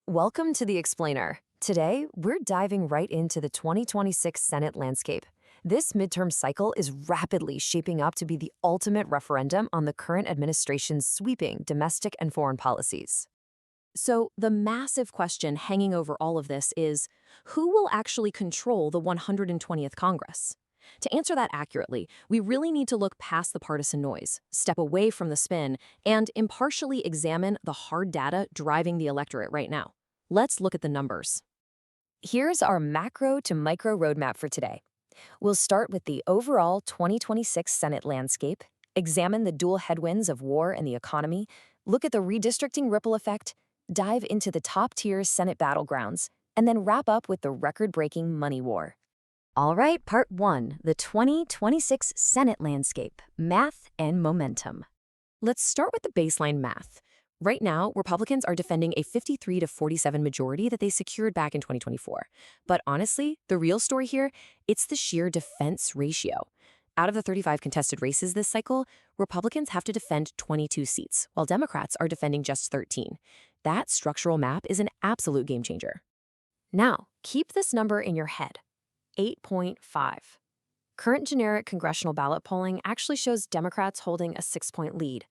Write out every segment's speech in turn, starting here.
Welcome to The Explainer. Today, we're diving right into the 2026 Senate landscape. This midterm cycle is rapidly shaping up to be the ultimate referendum on the current administration's sweeping domestic and foreign policies. So, the massive question hanging over all of this is, who will actually control the 120th Congress? To answer that accurately, we really need to look past the partisan noise, step away from the spin, and impartially examine the hard data driving the electorate right now. Let's look at the numbers. Here's our macro to micro roadmap for today. We'll start with the overall 2026 Senate landscape, examine the dual headwinds of war and the economy, look at the redistricting ripple effect, dive into the top-tier Senate battlegrounds, and then wrap up with the record-breaking money war. All right, Part 1, the 2026 Senate landscape, math and momentum. Let's start with the baseline math. Right now, Republicans are defending a 53 to 47 majority that they secured back in 2024. But honestly, the real story here, it's the sheer defense ratio. Out of the 35 contested races this cycle, Republicans have to defend 22 seats, while Democrats are defending just 13. That structural map is an absolute game changer. Now, keep this number in your head. 8.5. Current generic congressional ballot polling actually shows Democrats holding a 6-point lead.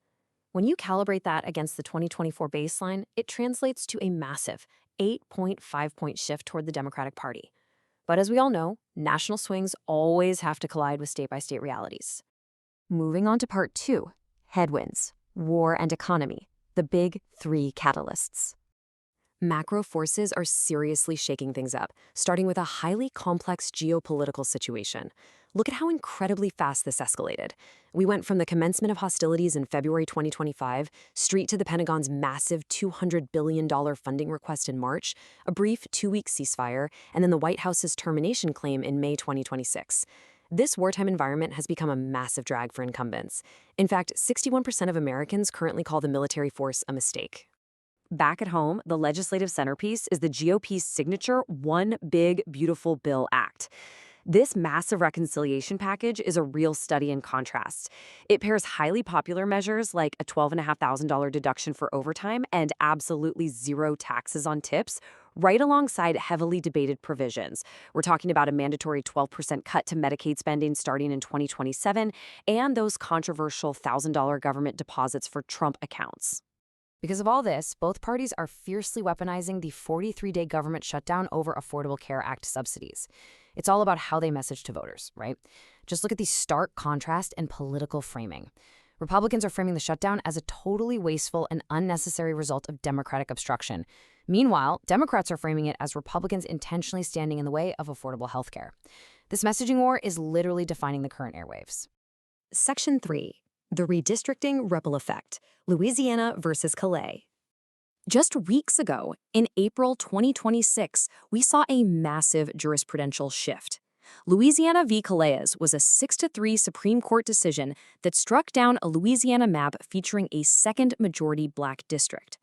When you calibrate that against the 2024 baseline, it translates to a massive 8.5-point shift toward the Democratic Party. But as we all know, national swings always have to collide with state-by-state realities. Moving on to Part 2, headwinds, war and economy, the big three catalysts. Macro forces are seriously shaking things up, starting with a highly complex geopolitical situation. Look at how incredibly fast this escalated. We went from the commencement of hostilities in February 2025, straight to the Pentagon's massive $200 billion funding request in March, a brief 2-week ceasefire, and then the White House's termination claim in May 2026. This wartime environment has become a massive drag for incumbents. In fact, 61% of Americans currently call the military force a mistake. Back at home, the legislative centerpiece is the GOP's signature One Big Beautiful Bill Act. This massive reconciliation package is a real study in contrasts. It pairs highly popular measures like a $12,500 deduction for overtime and absolutely zero taxes on tips, right alongside heavily debated provisions. We're talking about a mandatory 12% cut to Medicaid spending starting in 2027 and those controversial $1,000 government deposits for Trump accounts. Because of all this, both parties are fiercely weaponizing the 43-day government shutdown over Affordable Care Act subsidies. It's all about how they message to voters, right? Just look at the stark contrast and political framing. Republicans are framing the shutdown as a totally wasteful and unnecessary result of Democratic obstruction. Meanwhile, Democrats are framing it as Republicans intentionally standing in the way of affordable health care. This messaging war is literally defining the current airwaves. Section 3. The redistricting ripple effect, Louisiana versus Calais. Just weeks ago, in April 2026, we saw a massive jurisprudential shift. Louisiana v. Calais was a 6-3 Supreme Court decision that struck down a Louisiana map featuring a second majority black district.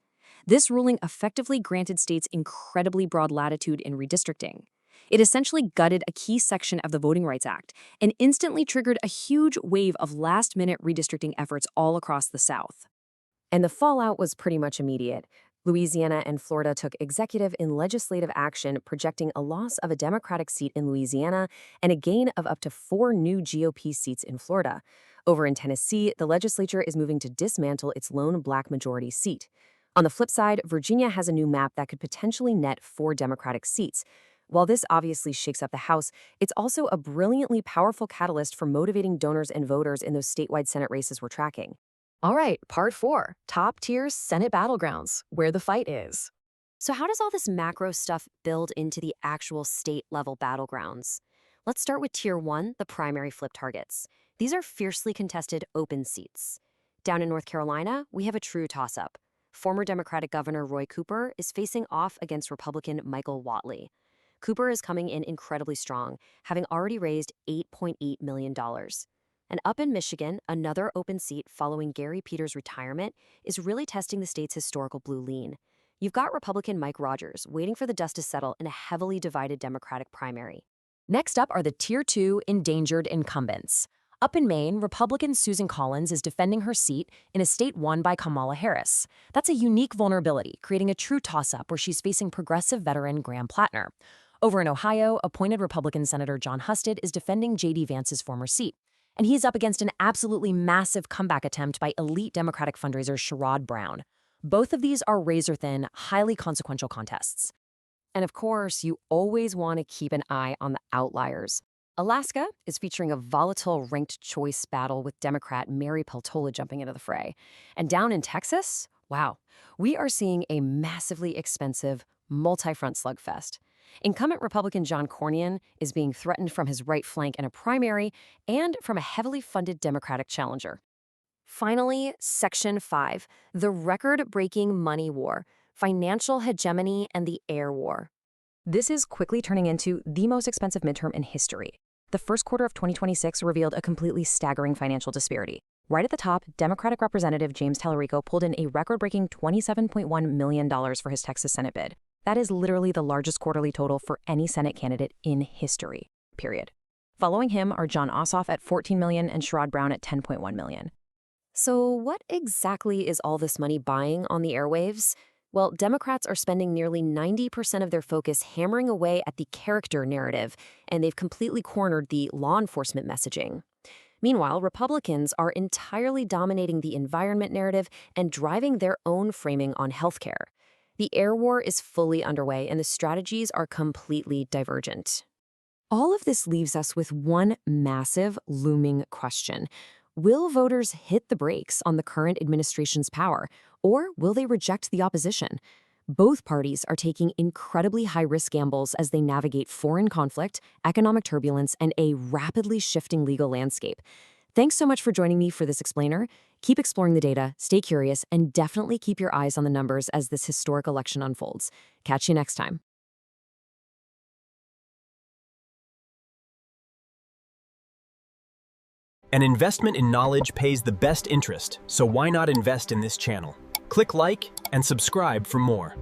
This ruling effectively granted states incredibly broad latitude in redistricting. It essentially gutted a key section of the Voting Rights Act and instantly triggered a huge wave of last-minute redistricting efforts all across the South. And the fallout was pretty much immediate. Louisiana and Florida took executive and legislative action, projecting a loss of a Democratic seat in Louisiana and a gain of up to 4 new GOP seats in Florida. Over in Tennessee, the legislature is moving to dismantle its lone black majority seat. On the flip side, Virginia has a new map that could potentially net 4 Democratic seats. While this obviously shakes up the House, it's also a brilliantly powerful catalyst for motivating donors and voters in those statewide Senate races we're tracking. All right, Part 4, top-tier Senate battlegrounds, where the fight is. So how does all this macro stuff build into the actual state-level battlegrounds? Let's start with Tier 1, the primary flip targets. These are fiercely contested open seats. Down in North Carolina, we have a true toss-up. Former Democratic Governor Roy Cooper is facing off against Republican Michael Whatley. Cooper is coming in incredibly strong, having already raised $8.8 million. And up in Michigan, another open seat following Gary Peters' retirement is really testing the state's historical blue lean. You've got Republican Mike Rogers waiting for the dust to settle in a heavily divided Democratic primary. Next up are the Tier 2 endangered incumbents. Up in Maine, Republican Susan Collins is defending her seat in a state won by Kamala Harris. That's a unique vulnerability, creating a true toss-up where she's facing progressive veteran Graham Plattner. Over in Ohio, appointed Republican Senator John Husted is defending J.D. Vance's former seat. And he's up against an absolutely massive comeback attempt by elite Democratic fundraiser Sherrod Brown. Both of these are razor-thin, highly consequential contests. And of course, you always want to keep an eye on the outliers. Alaska is featuring a volatile ranked choice battle with Democrat Mary Peltola jumping into the fray. And down in Texas, wow, we are seeing a massively expensive, multi-front slugfest. Incumbent Republican John Cornyn is being threatened from his right flank in a primary and from a heavily funded Democratic challenger. Finally, Section 5, the record-breaking money war, financial hegemony and the air war. This is quickly turning into the most expensive midterm in history. The first quarter of 2026 revealed a completely staggering financial disparity. Right at the top, Democratic Representative James Tallarico pulled in a record-breaking $27.1 million for his Texas Senate bid. That is literally the largest quarterly total for any Senate candidate in history, period. Following him are Jon Ossoff at $14 million and Sherrod Brown at $10.1 million. So what exactly is all this money buying on the airwaves? Well, Democrats are spending nearly 90% of their focus hammering away at the character narrative, and they've completely cornered the law enforcement messaging. Meanwhile, Republicans are entirely dominating the environment narrative and driving their own framing on healthcare. The air war is fully underway, and the strategies are completely divergent. All of this leaves us with one massive, looming question. Will voters hit the brakes on the current administration's power, or will they reject the opposition? Both parties are taking incredibly high-risk gambles as they navigate foreign conflict, economic turbulence, and a rapidly shifting legal landscape. Thanks so much for joining me for this explainer. Keep exploring the data, stay curious, and definitely keep your eyes on the numbers as this historic election unfolds. Catch you next time. An investment in knowledge pays the best interest, so why not invest in this channel? Click like and subscribe for more.